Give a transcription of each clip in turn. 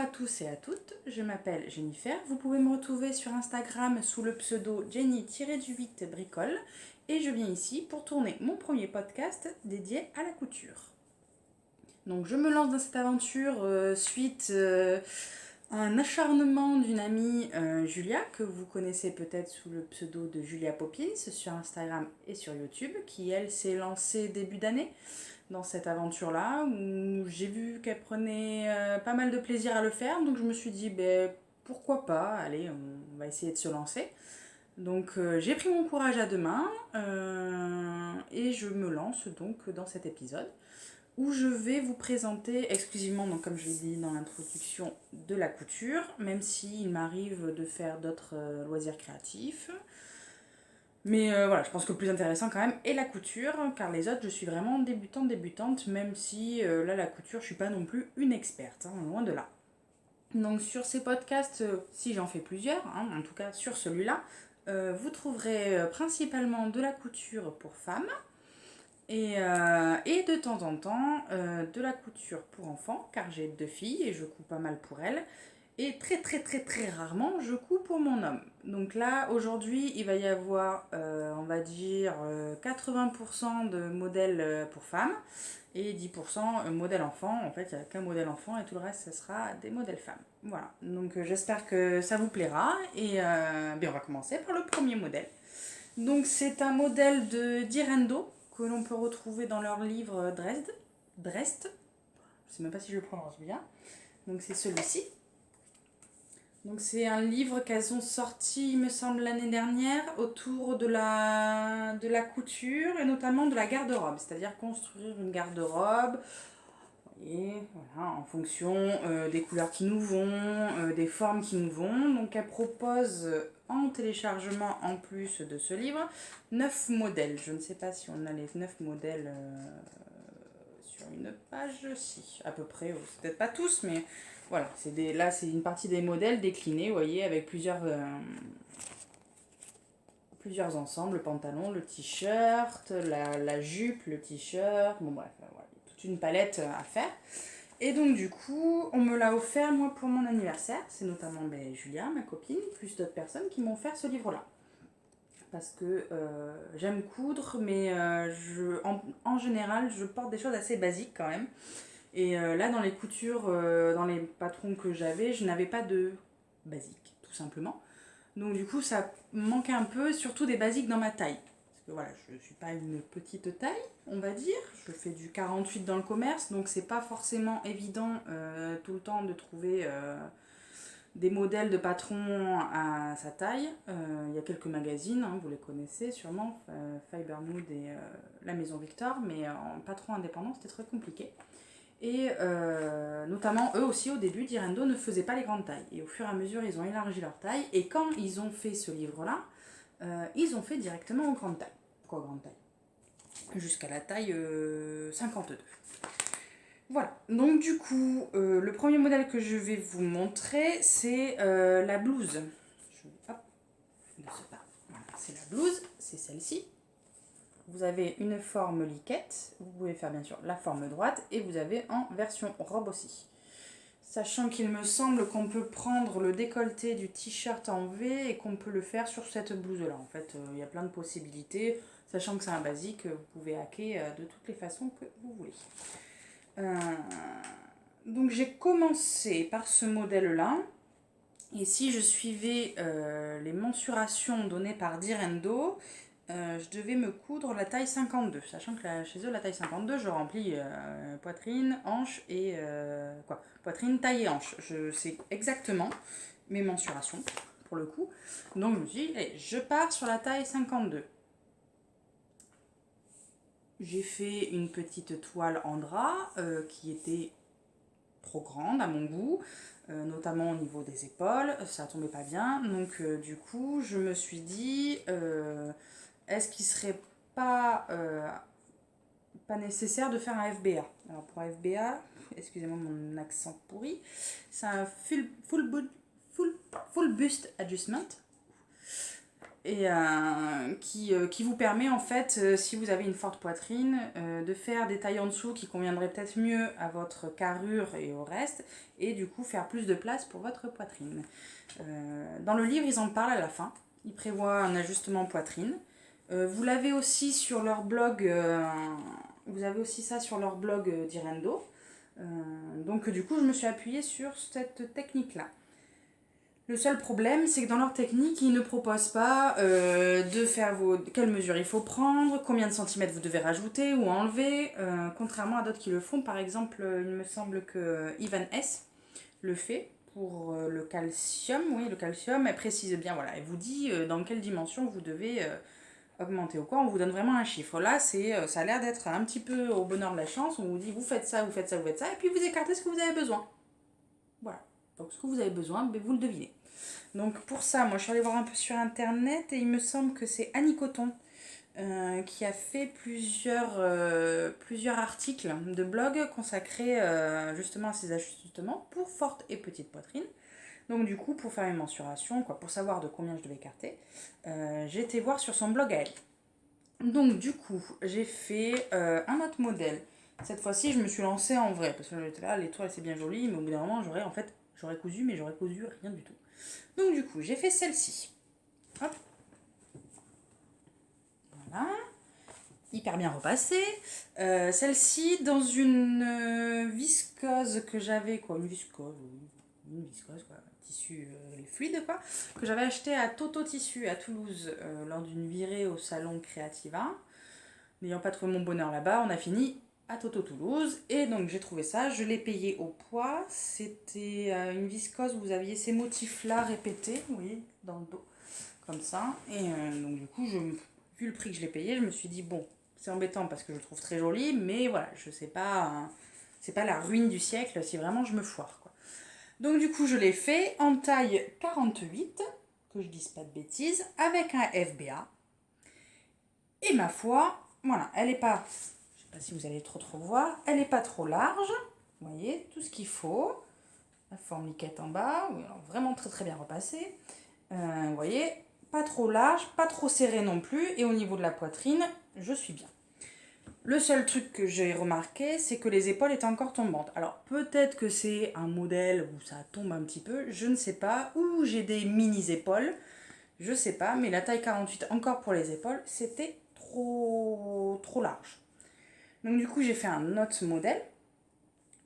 tous et à toutes, je m'appelle Jennifer, vous pouvez me retrouver sur Instagram sous le pseudo Jenny-du8bricole et je viens ici pour tourner mon premier podcast dédié à la couture. Donc je me lance dans cette aventure suite à un acharnement d'une amie Julia, que vous connaissez peut-être sous le pseudo de Julia Poppins sur Instagram et sur YouTube, qui elle s'est lancée début d'année dans cette aventure-là, où j'ai vu qu'elle prenait pas mal de plaisir à le faire, donc je me suis dit, pourquoi pas, allez, on va essayer de se lancer. Donc j'ai pris mon courage à deux mains et je me lance donc dans cet épisode où je vais vous présenter exclusivement, donc comme je l'ai dit dans l'introduction, de la couture, même s'il m'arrive de faire d'autres loisirs créatifs. Mais voilà, je pense que le plus intéressant quand même est la couture, car les autres, je suis vraiment débutante, même si là, la couture, je suis pas non plus une experte, hein, loin de là. Donc sur ces podcasts, si j'en fais plusieurs, hein, en tout cas sur celui-là, vous trouverez principalement de la couture pour femmes, et de temps en temps de la couture pour enfants, car j'ai 2 filles et je couds pas mal pour elles. Et très rarement, je couds pour mon homme. Donc là, aujourd'hui, il va y avoir, on va dire, 80% de modèles pour femmes et 10% modèles enfants. En fait, il n'y a qu'un modèle enfant et tout le reste, ce sera des modèles femmes. Voilà. Donc j'espère que ça vous plaira. Et on va commencer par le premier modèle. Donc c'est un modèle de Direndo que l'on peut retrouver dans leur livre Dresde. Je ne sais même pas si je le prononce bien. Donc c'est celui-ci. Donc c'est un livre qu'elles ont sorti, il me semble, l'année dernière autour de la couture et notamment de la garde-robe. C'est-à-dire construire une garde-robe, et voilà, en fonction des couleurs qui nous vont, des formes qui nous vont. Donc elle propose en téléchargement, en plus de ce livre, 9 modèles. Je ne sais pas si on a les 9 modèles sur une page, si, à peu près. C'est peut-être pas tous, mais voilà. Là, c'est une partie des modèles déclinés, vous voyez, avec plusieurs ensembles, le pantalon, le t-shirt, la jupe, le t-shirt, bon bref, voilà, toute une palette à faire. Et donc du coup, on me l'a offert moi pour mon anniversaire, c'est notamment Julia, ma copine, plus d'autres personnes qui m'ont offert ce livre-là. Parce que j'aime coudre, mais en général, je porte des choses assez basiques quand même. Et là, dans les coutures, dans les patrons que j'avais, je n'avais pas de basiques, tout simplement. Donc du coup, ça manquait un peu, surtout des basiques dans ma taille. Parce que voilà, je ne suis pas une petite taille, on va dire. Je fais du 48 dans le commerce, donc c'est pas forcément évident tout le temps de trouver des modèles de patrons à sa taille. Il y a quelques magazines, hein, vous les connaissez sûrement, Fibermood et La Maison Victor, mais en patron indépendant, c'était très compliqué. Et notamment, eux aussi, au début, Direndo ne faisait pas les grandes tailles. Et au fur et à mesure, ils ont élargi leur taille. Et quand ils ont fait ce livre-là, ils ont fait directement aux grandes tailles. Pourquoi grande taille ? Jusqu'à la taille 52. Voilà. Donc du coup, le premier modèle que je vais vous montrer, c'est la blouse. Hop, de ce pas. Voilà, c'est la blouse, c'est celle-ci. Vous avez une forme liquette, vous pouvez faire bien sûr la forme droite, et vous avez en version robe aussi. Sachant qu'il me semble qu'on peut prendre le décolleté du t-shirt en V et qu'on peut le faire sur cette blouse-là. En fait, il y a plein de possibilités. Sachant que c'est un basique, vous pouvez hacker de toutes les façons que vous voulez. Donc j'ai commencé par ce modèle-là. Et si je suivais les mensurations données par Direndo, je devais me coudre la taille 52, sachant que chez eux, la taille 52, je remplis poitrine, hanche et... poitrine, taille et hanche. Je sais exactement mes mensurations, pour le coup. Donc je me suis dit, allez, je pars sur la taille 52. J'ai fait une petite toile en drap qui était trop grande à mon goût, notamment au niveau des épaules, ça tombait pas bien. Donc du coup, je me suis dit... est-ce qu'il serait pas nécessaire de faire un FBA? Alors pour un FBA, excusez-moi mon accent pourri, c'est un full bust adjustment. et qui vous permet en fait, si vous avez une forte poitrine, de faire des tailles en dessous qui conviendraient peut-être mieux à votre carrure et au reste, et du coup faire plus de place pour votre poitrine. Dans le livre, ils en parlent à la fin. Ils prévoient un ajustement poitrine. Vous l'avez aussi sur leur blog, vous avez aussi ça sur leur blog d'Irendo. Donc du coup, je me suis appuyée sur cette technique-là. Le seul problème, c'est que dans leur technique, ils ne proposent pas de faire quelles mesures il faut prendre, combien de centimètres vous devez rajouter ou enlever, contrairement à d'autres qui le font. Par exemple, il me semble que Ivan S. le fait pour le calcium. Oui, le calcium, elle précise bien, voilà, elle vous dit dans quelle dimension vous devez augmenter ou quoi. On vous donne vraiment un chiffre. Là, ça a l'air d'être un petit peu au bonheur de la chance. On vous dit, vous faites ça, vous faites ça, vous faites ça, et puis vous écartez ce que vous avez besoin. Voilà. Donc ce que vous avez besoin, ben, vous le devinez. Donc pour ça, moi je suis allée voir un peu sur internet et il me semble que c'est Annie Coton qui a fait plusieurs articles de blog consacrés justement à ces ajustements pour forte et petite poitrine. Donc du coup, pour faire une mensuration, quoi, pour savoir de combien je devais écarter, j'ai été voir sur son blog à elle. Donc du coup, j'ai fait un autre modèle. Cette fois-ci, je me suis lancée en vrai, parce que j'étais là, l'étoile c'est bien joli, mais au bout d'un moment, j'aurais cousu, mais j'aurais cousu rien du tout. Donc du coup, j'ai fait celle-ci. Hop. Voilà. Hyper bien repassée. Celle-ci, dans une viscose que j'avais, quoi, une viscose, quoi, tissu fluide, quoi, que j'avais acheté à Toto Tissu à Toulouse lors d'une virée au salon Creativa. N'ayant pas trouvé mon bonheur là-bas, on a fini à Toto Toulouse. Et donc j'ai trouvé ça, je l'ai payé au poids. C'était une viscose où vous aviez ces motifs-là répétés, vous voyez, dans le dos, comme ça. Et donc du coup, vu le prix que je l'ai payé, je me suis dit, bon, c'est embêtant parce que je le trouve très joli, mais voilà, je sais pas, c'est pas la ruine du siècle si vraiment je me foire, quoi. Donc du coup, je l'ai fait en taille 48, que je dise pas de bêtises, avec un FBA. Et ma foi, voilà, elle est pas, je sais pas si vous allez trop voir, elle est pas trop large, vous voyez, tout ce qu'il faut. La formiquette en bas, oui, alors vraiment très bien repassée. Vous voyez, pas trop large, pas trop serré non plus, et au niveau de la poitrine, je suis bien. Le seul truc que j'ai remarqué, c'est que les épaules étaient encore tombantes. Alors peut-être que c'est un modèle où ça tombe un petit peu, je ne sais pas, ou j'ai des mini-épaules, je sais pas, mais la taille 48 encore pour les épaules, c'était trop large. Donc du coup, j'ai fait un autre modèle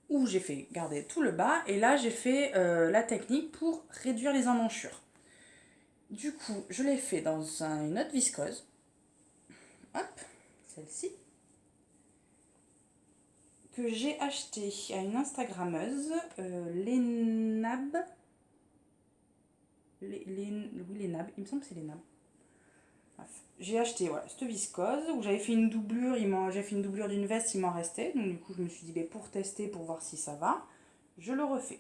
où j'ai fait garder tout le bas, et là j'ai fait la technique pour réduire les emmanchures. Du coup, je l'ai fait dans une autre viscose. Hop, celle-ci. Que j'ai acheté à une Instagrammeuse, Lénab. Oui, Lénab, il me semble que c'est Lénab. Bref, j'ai acheté voilà, cette viscose où j'avais fait une doublure, j'ai fait une doublure d'une veste, il m'en restait. Donc du coup, je me suis dit, bah, pour tester, pour voir si ça va, je le refais.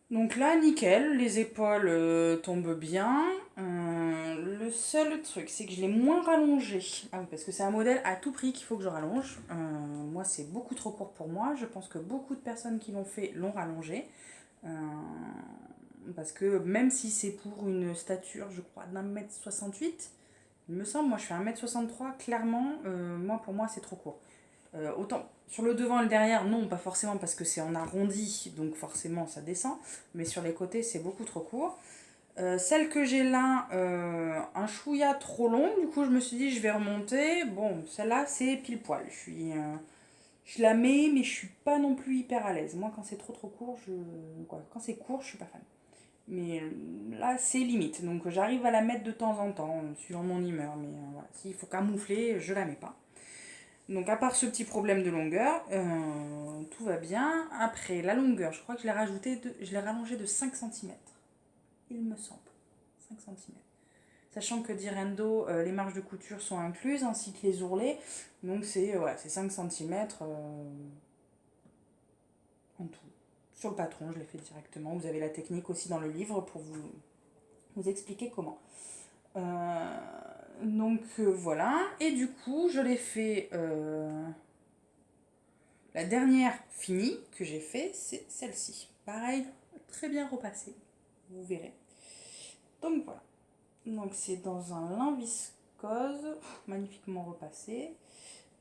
Donc là, nickel, les épaules tombent bien. Le seul truc, c'est que je l'ai moins rallongé. Ah oui, parce que c'est un modèle à tout prix qu'il faut que je rallonge. Moi, c'est beaucoup trop court pour moi. Je pense que beaucoup de personnes qui l'ont fait l'ont rallongé. Euh, Parce que même si c'est pour une stature, je crois, d'1m68, il me semble, moi je fais 1m63, clairement, moi pour moi c'est trop court. Autant sur le devant et le derrière, non, pas forcément parce que c'est en arrondi, donc forcément ça descend, mais sur les côtés c'est beaucoup trop court. Celle que j'ai là, un chouïa trop long, du coup je me suis dit je vais remonter. Bon, celle-là c'est pile poil. Je la mets, mais je suis pas non plus hyper à l'aise. Moi quand c'est trop court, quand c'est court, je suis pas fan. Mais là c'est limite, donc j'arrive à la mettre de temps en temps, suivant mon humeur, mais voilà, s'il faut camoufler, je la mets pas. Donc à part ce petit problème de longueur, tout va bien. Après, la longueur, je crois que je l'ai rallongée de 5 centimètres. Il me semble. 5 centimètres. Sachant que d'Irendo, les marges de couture sont incluses, ainsi que les ourlets. Donc c'est 5 centimètres en tout. Sur le patron, je l'ai fait directement. Vous avez la technique aussi dans le livre pour vous expliquer comment. Voilà. Et du coup, je l'ai fait... La dernière finie que j'ai fait, c'est celle-ci. Pareil, très bien repassée. Vous verrez. Donc voilà. Donc c'est dans un lin viscose, magnifiquement repassé,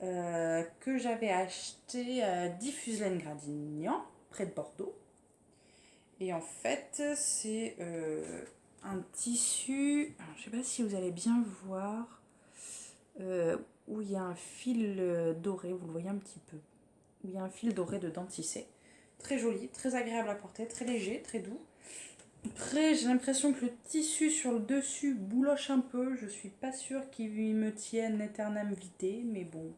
que j'avais acheté à Diffus-Laine-Gradignan, près de Bordeaux. Et en fait, c'est un tissu, alors, je sais pas si vous allez bien voir, où il y a un fil doré, vous le voyez un petit peu, où il y a un fil doré dedans tissé. Très joli, très agréable à porter, très léger, très doux. Après, j'ai l'impression que le tissu sur le dessus bouloche un peu. Je suis pas sûre qu'il me tienne aeternam vitae, mais bon,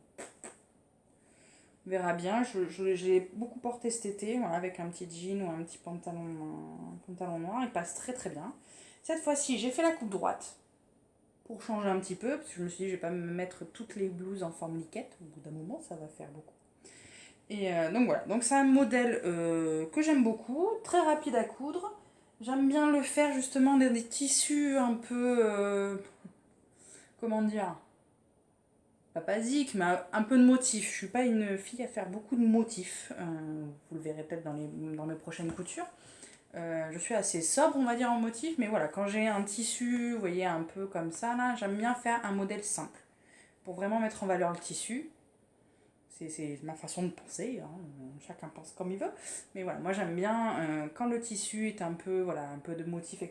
on verra bien. J'ai beaucoup porté cet été, voilà, avec un petit jean ou un petit pantalon noir. Il passe très très bien. Cette fois-ci, j'ai fait la coupe droite pour changer un petit peu, parce que je me suis dit, je vais pas me mettre toutes les blouses en forme liquette. Au bout d'un moment, ça va faire beaucoup. Et donc voilà, donc c'est un modèle que j'aime beaucoup, très rapide à coudre. J'aime bien le faire justement dans des tissus un peu, comment dire, pas basique, mais un peu de motifs. Je suis pas une fille à faire beaucoup de motifs, vous le verrez peut-être dans mes prochaines coutures. Je suis assez sobre, on va dire, en motif, mais voilà, quand j'ai un tissu, vous voyez, un peu comme ça, là, j'aime bien faire un modèle simple, pour vraiment mettre en valeur le tissu. C'est ma façon de penser, hein. Chacun pense comme il veut. Mais voilà, moi j'aime bien quand le tissu est un peu, voilà, un peu de motifs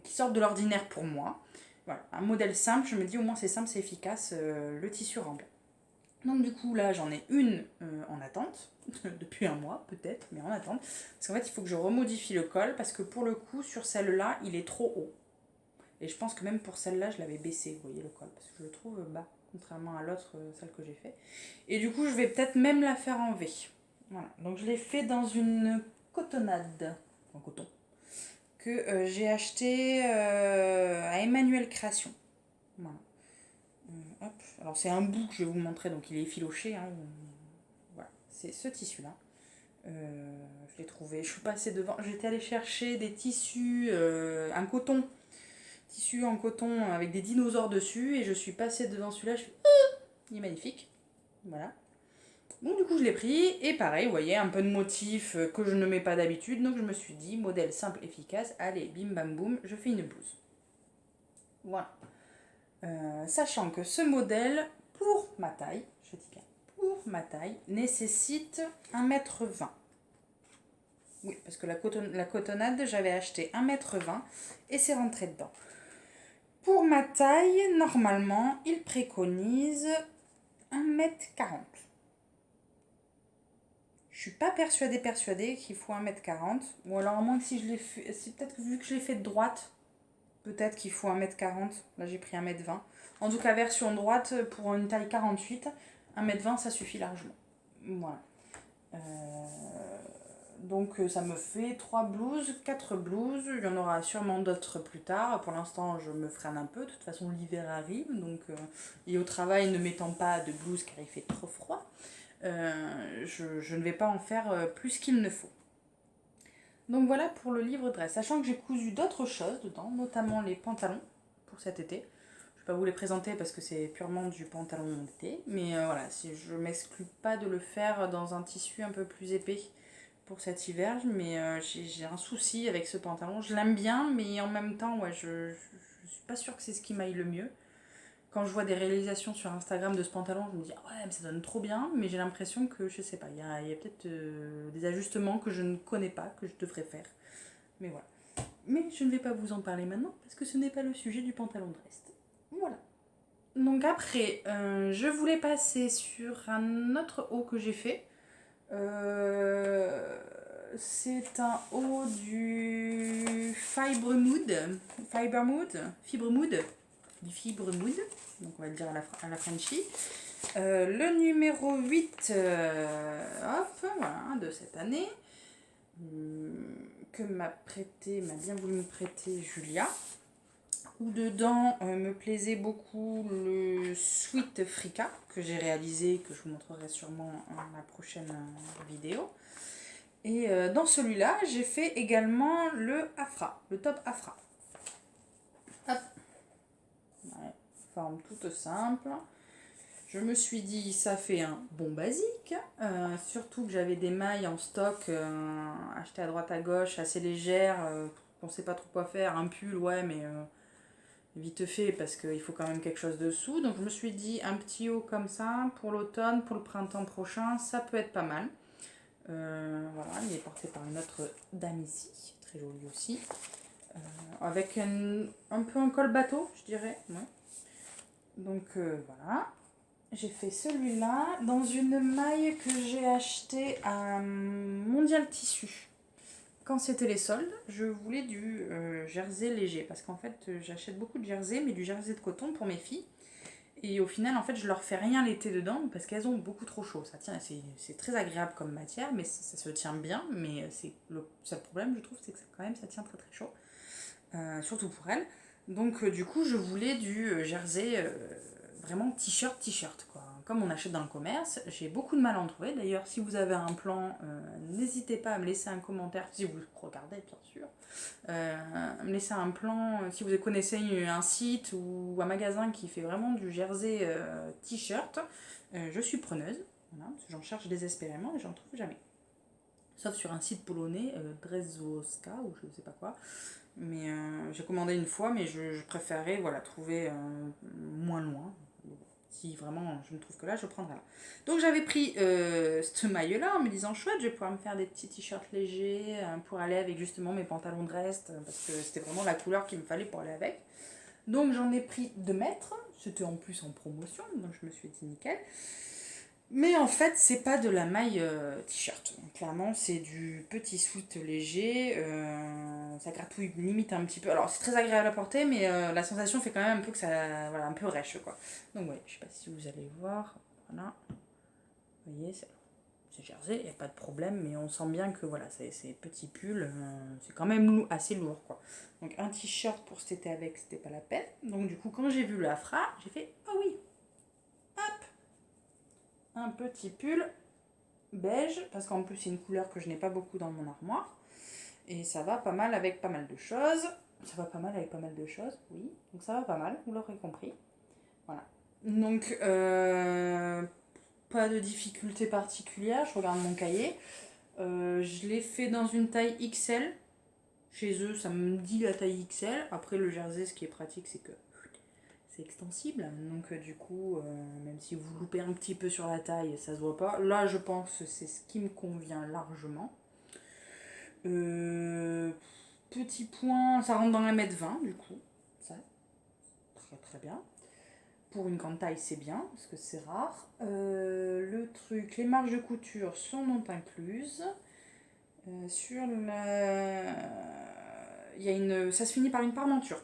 qui sortent de l'ordinaire pour moi. Voilà, un modèle simple, je me dis au moins c'est simple, c'est efficace, le tissu rend bien. Donc du coup là j'en ai une en attente, depuis un mois peut-être, mais en attente. Parce qu'en fait il faut que je remodifie le col, parce que pour le coup sur celle-là il est trop haut. Et je pense que même pour celle-là, je l'avais baissé, vous voyez, le col, parce que je le trouve bas, contrairement à l'autre, celle que j'ai fait. Et du coup, je vais peut-être même la faire en V. Voilà, donc je l'ai fait dans une cotonnade, en coton, que j'ai acheté à Emmanuel Création. Voilà. Hop. Alors c'est un bout que je vais vous montrer, donc il est effiloché. Hein. Voilà, c'est ce tissu-là. Je l'ai trouvé, je suis passée devant, j'étais allée chercher des tissus, un coton tissu en coton avec des dinosaures dessus et je suis passée devant celui-là, je suis il est magnifique. Voilà. Donc du coup je l'ai pris et pareil, vous voyez, un peu de motif que je ne mets pas d'habitude, donc je me suis dit modèle simple, efficace, allez, bim bam boum, je fais une blouse. Voilà. Sachant que ce modèle, pour ma taille, je dis bien pour ma taille, nécessite 1,20 m. Oui, parce que la cotonnade, j'avais acheté 1,20 m et c'est rentré dedans. Pour ma taille, normalement, il préconise 1,40 m. Je suis pas persuadée qu'il faut 1,40 m. Ou alors, à moins que si je l'ai fait. C'est peut-être que vu que je l'ai fait de droite, peut-être qu'il faut 1,40 m. Là, j'ai pris 1,20 m. En tout cas, version droite, pour une taille 48, 1,20 m, ça suffit largement. Voilà. Donc ça me fait 3 blouses, 4 blouses, il y en aura sûrement d'autres plus tard. Pour l'instant je me freine un peu, de toute façon l'hiver arrive, donc, et au travail ne mettant pas de blouse car il fait trop froid, je ne vais pas en faire plus qu'il ne faut. Donc voilà pour le livre dress, sachant que j'ai cousu d'autres choses dedans, notamment les pantalons pour cet été. Je ne vais pas vous les présenter parce que c'est purement du pantalon d'été, mais voilà, si je ne m'exclus pas de le faire dans un tissu un peu plus épais pour cet hiver, mais j'ai un souci avec ce pantalon. Je l'aime bien, mais en même temps, ouais, je suis pas sûre que c'est ce qui m'aille le mieux. Quand je vois des réalisations sur Instagram de ce pantalon, je me dis ah ouais, mais ça donne trop bien, mais j'ai l'impression que, je sais pas, il y a peut-être des ajustements que je ne connais pas, que je devrais faire. Mais voilà. Mais je ne vais pas vous en parler maintenant, parce que ce n'est pas le sujet du pantalon de reste. Voilà. Donc après, je voulais passer sur un autre haut que j'ai fait. C'est un haut du Fibre Mood, du Fibre Mood, donc on va le dire à la Frenchie. Le numéro 8, hop, voilà, de cette année, que m'a bien voulu me prêter Julia, où dedans me plaisait beaucoup le Sweet Frika que j'ai réalisé, que je vous montrerai sûrement dans la prochaine vidéo. Et dans celui-là, j'ai fait également le Afra, le top Afra. Hop. Ouais, forme toute simple. Je me suis dit, ça fait un bon basique. Surtout que j'avais des mailles en stock achetées à droite à gauche, assez légères, qu'on ne sait pas trop quoi faire. Un pull, ouais, mais vite fait parce qu'il faut quand même quelque chose dessous. Donc je me suis dit un petit haut comme ça pour l'automne, pour le printemps prochain, ça peut être pas mal. Voilà, il est porté par une autre dame ici, très jolie aussi. Avec un peu un col bateau, je dirais. Ouais. Donc voilà. J'ai fait celui-là dans une maille que j'ai achetée à Mondial Tissu. Quand c'était les soldes, je voulais du jersey léger parce qu'en fait j'achète beaucoup de jersey, mais du jersey de coton pour mes filles. Et au final, en fait, je leur fais rien l'été dedans parce qu'elles ont beaucoup trop chaud. Ça tient, c'est très agréable comme matière, mais ça se tient bien. Mais c'est le seul problème, je trouve, c'est que quand même ça tient très très chaud, surtout pour elles. Donc du coup, je voulais du jersey vraiment t-shirt quoi. Comme on achète dans le commerce, j'ai beaucoup de mal à en trouver. D'ailleurs, si vous avez un plan, n'hésitez pas à me laisser un commentaire si vous regardez, bien sûr. Me laisser un plan si vous connaissez un site ou un magasin qui fait vraiment du jersey t-shirt. Je suis preneuse. Voilà, parce que j'en cherche désespérément et j'en trouve jamais. Sauf sur un site polonais, Drezwoska ou je ne sais pas quoi. Mais j'ai commandé une fois, mais je préférais voilà, trouver moins loin. Si vraiment je ne trouve que là, je prendrai là. Donc j'avais pris ce maillot-là en me disant chouette, je vais pouvoir me faire des petits t-shirts légers pour aller avec justement mes pantalons de reste, parce que c'était vraiment la couleur qu'il me fallait pour aller avec. Donc j'en ai pris 2 mètres, c'était en plus en promotion, donc je me suis dit nickel. Mais en fait, c'est pas de la maille t-shirt. Clairement, c'est du petit sweat léger. Ça gratouille limite un petit peu. Alors, c'est très agréable à porter, mais la sensation fait quand même un peu que ça. Voilà, un peu rêche, quoi. Donc, ouais, je sais pas si vous allez voir. Voilà. Vous voyez, c'est jersey, il n'y a pas de problème, mais on sent bien que voilà, ces petits pulls, c'est quand même assez lourd, quoi. Donc, un t-shirt pour cet été avec, c'était pas la peine. Donc, du coup, quand j'ai vu l'Afra, j'ai fait oh oui, un petit pull beige, parce qu'en plus c'est une couleur que je n'ai pas beaucoup dans mon armoire, et ça va pas mal avec pas mal de choses. Ça va pas mal avec pas mal de choses, oui, donc ça va pas mal, vous l'aurez compris. Voilà. Donc, pas de difficulté particulière, je regarde mon cahier. Je l'ai fait dans une taille XL. Chez eux, ça me dit la taille XL. Après, le jersey, ce qui est pratique, c'est que c'est extensible. Donc du coup, même si vous loupez un petit peu sur la taille, ça se voit pas. Là, je pense que c'est ce qui me convient largement. Petit point, ça rentre dans la mètre 20 du coup. Ça, très très bien. Pour une grande taille, c'est bien, parce que c'est rare. Le truc, les marges de couture sont non incluses. Sur la... Il y a une... Ça se finit par une parmenture.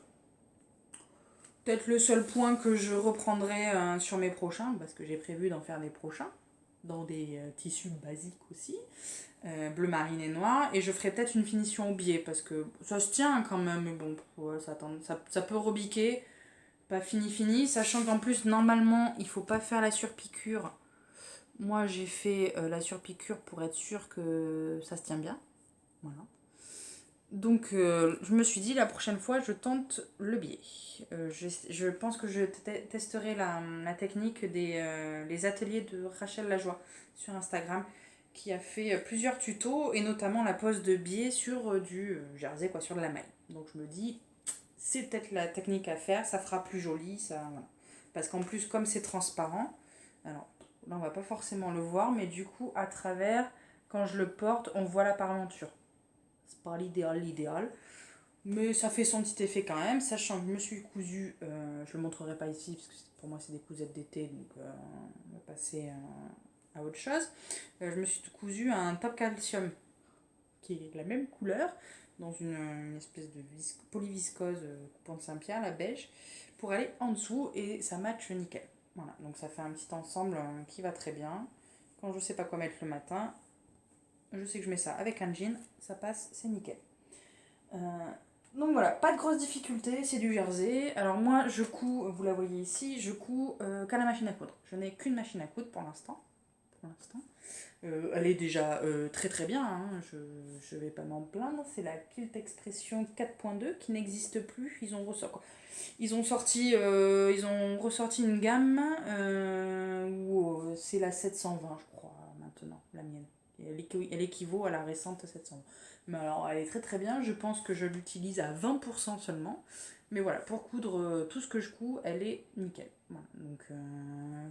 Peut-être le seul point que je reprendrai sur mes prochains, parce que j'ai prévu d'en faire des prochains, dans des tissus basiques aussi, bleu marine et noir, et je ferai peut-être une finition au biais, parce que ça se tient quand même, mais bon, ouais, ça peut rebiquer, pas fini, sachant qu'en plus, normalement, il faut pas faire la surpiqûre. Moi, j'ai fait la surpiqûre pour être sûr que ça se tient bien, voilà. Donc je me suis dit la prochaine fois je tente le biais. Je pense que je testerai la technique des les ateliers de Rachel Lajoie sur Instagram qui a fait plusieurs tutos et notamment la pose de biais sur du jersey quoi, sur de la maille. Donc je me dis c'est peut-être la technique à faire, ça fera plus joli, ça voilà. Parce qu'en plus comme c'est transparent, alors là on va pas forcément le voir mais du coup à travers quand je le porte on voit la parmenture. C'est pas l'idéal, mais ça fait son petit effet quand même, sachant que je me suis cousu, je le montrerai pas ici parce que pour moi c'est des cousettes d'été, donc on va passer à autre chose. Je me suis cousu un top calcium qui est de la même couleur, dans une espèce de polyviscose coupant de Saint-Pierre, la beige, pour aller en dessous et ça match nickel. Voilà, donc ça fait un petit ensemble qui va très bien. Quand je sais pas quoi mettre le matin, je sais que je mets ça avec un jean, ça passe, c'est nickel. Donc voilà, pas de grosses difficultés, c'est du jersey. Alors moi, je couds, vous la voyez ici, je couds qu'à la machine à coudre. Je n'ai qu'une machine à coudre pour l'instant. Elle est déjà très très bien, hein. Je vais pas m'en plaindre. C'est la Quilt Expression 4.2 qui n'existe plus. Ils ont ressorti une gamme où c'est la 720, je crois, maintenant, la mienne. Elle équivaut à la récente 700. Mais alors, elle est très très bien. Je pense que je l'utilise à 20% seulement. Mais voilà, pour coudre tout ce que je couds, elle est nickel. Voilà. Donc,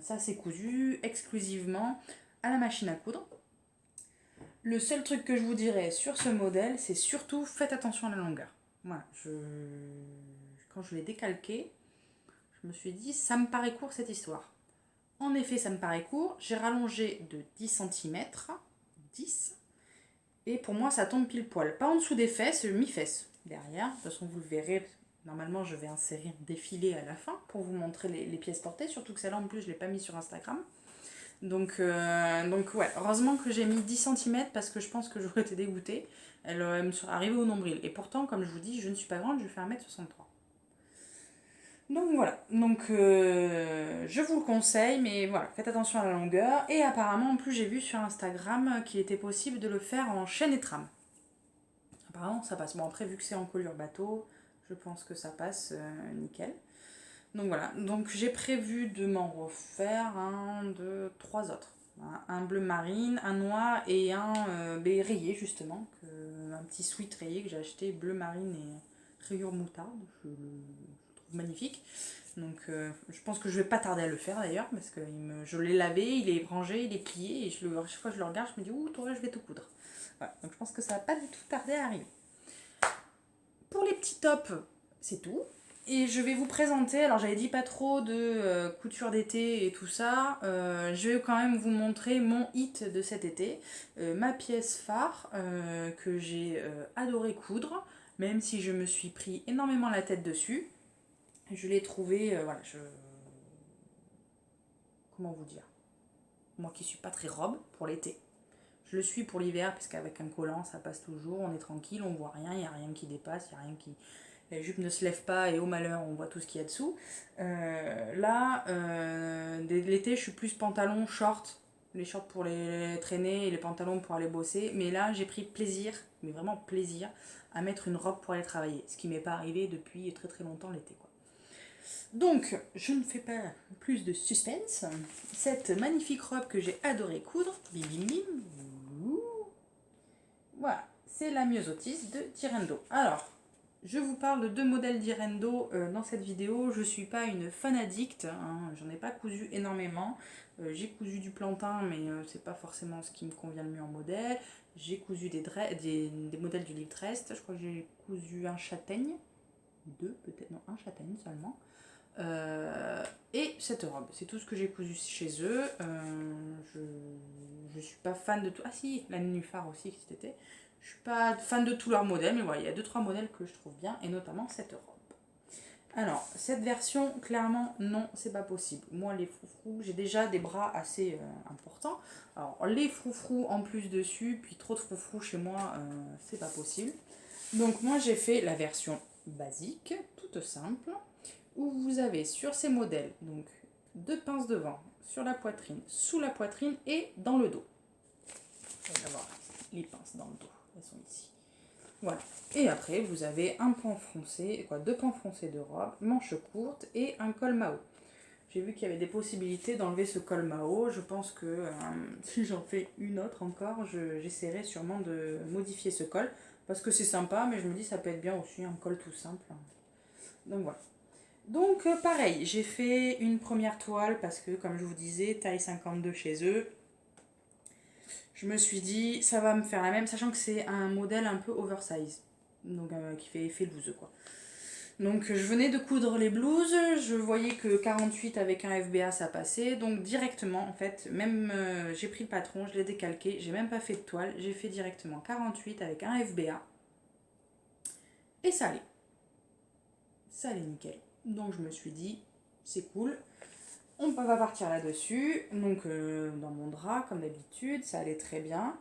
ça, c'est cousu exclusivement à la machine à coudre. Le seul truc que je vous dirais sur ce modèle, c'est surtout faites attention à la longueur. Voilà, quand je l'ai décalqué, je me suis dit, ça me paraît court cette histoire. En effet, ça me paraît court. J'ai rallongé de 10 cm, 10, et pour moi, ça tombe pile poil. Pas en dessous des fesses, mi-fesses derrière. De toute façon, vous le verrez. Normalement, je vais insérer un défilé à la fin pour vous montrer les pièces portées. Surtout que celle-là, en plus, je ne l'ai pas mis sur Instagram. Donc ouais, heureusement que j'ai mis 10 cm parce que je pense que j'aurais été dégoûtée. Elle me serait arrivée au nombril. Et pourtant, comme je vous dis, je ne suis pas grande, je fais 1m63. Donc voilà, je vous le conseille, mais voilà, faites attention à la longueur. Et apparemment, en plus, j'ai vu sur Instagram qu'il était possible de le faire en chaîne et trame. Apparemment, ça passe. Bon, après, vu que c'est en colure bateau, je pense que ça passe nickel. Donc voilà, donc j'ai prévu de m'en refaire trois autres. Un bleu marine, un noir et un rayé justement, un petit sweat rayé que j'ai acheté, bleu marine et rayure moutarde, je le trouve magnifique. Donc je pense que je vais pas tarder à le faire d'ailleurs, parce que je l'ai lavé, il est rangé, il est plié, et chaque fois que je le regarde, je me dis, ouh, toi je vais te coudre. Voilà, donc je pense que ça va pas du tout tarder à arriver. Pour les petits tops, c'est tout. Et je vais vous présenter, alors j'avais dit pas trop de couture d'été et tout ça, je vais quand même vous montrer mon hit de cet été, ma pièce phare que j'ai adoré coudre, même si je me suis pris énormément la tête dessus. Je l'ai trouvée, voilà, comment vous dire, moi qui suis pas très robe pour l'été. Je le suis pour l'hiver parce qu'avec un collant ça passe toujours, on est tranquille, on voit rien, il n'y a rien qui dépasse, il n'y a rien qui... La jupe ne se lève pas et au malheur on voit tout ce qu'il y a dessous. L'été je suis plus pantalon, short, les shorts pour les traîner et les pantalons pour aller bosser. Mais là j'ai pris plaisir, mais vraiment plaisir, à mettre une robe pour aller travailler. Ce qui m'est pas arrivé depuis très très longtemps l'été quoi. Donc, je ne fais pas plus de suspense. Cette magnifique robe que j'ai adoré coudre, bim bim bim, voilà, c'est la Myosotis de Tirendo. Alors, je vous parle de deux modèles d'Irendo dans cette vidéo. Je ne suis pas une fan addict, hein, j'en ai pas cousu énormément. J'ai cousu du plantain, mais c'est pas forcément ce qui me convient le mieux en modèle. J'ai cousu des modèles du livre Drest. Je crois que j'ai cousu un châtaigne, deux peut-être, non, un châtaigne seulement. Et cette robe, c'est tout ce que j'ai cousu chez eux. Je suis pas fan de tout. Ah si, la nénuphar aussi cet été. Je suis pas fan de tous leurs modèles, mais voilà, il y a 2-3 modèles que je trouve bien, et notamment cette robe. Alors, cette version, clairement, non, c'est pas possible. Moi, les froufrous, j'ai déjà des bras assez importants. Alors, les froufrous en plus dessus, puis trop de froufrous chez moi, c'est pas possible. Donc, moi, j'ai fait la version basique, toute simple, où vous avez sur ces modèles, donc, deux pinces devant, sur la poitrine, sous la poitrine et dans le dos. Vous allez avoir les pinces dans le dos, elles sont ici. Voilà. Et après, vous avez un pan froncé, deux pans froncés de robe, manches courtes et un col Mao. J'ai vu qu'il y avait des possibilités d'enlever ce col Mao. Je pense que si j'en fais une autre encore, j'essaierai sûrement de modifier ce col. Parce que c'est sympa, mais je me dis ça peut être bien aussi, un col tout simple. Donc voilà. Donc pareil, j'ai fait une première toile parce que, comme je vous disais, taille 52 chez eux. Je me suis dit, ça va me faire la même, sachant que c'est un modèle un peu oversize, donc qui fait effet loose quoi. Donc je venais de coudre les blouses, je voyais que 48 avec un FBA ça passait, donc directement en fait, même j'ai pris le patron, je l'ai décalqué, j'ai même pas fait de toile, j'ai fait directement 48 avec un FBA, et ça allait nickel. Donc je me suis dit, c'est cool. On va partir là-dessus, donc dans mon drap comme d'habitude, ça allait très bien.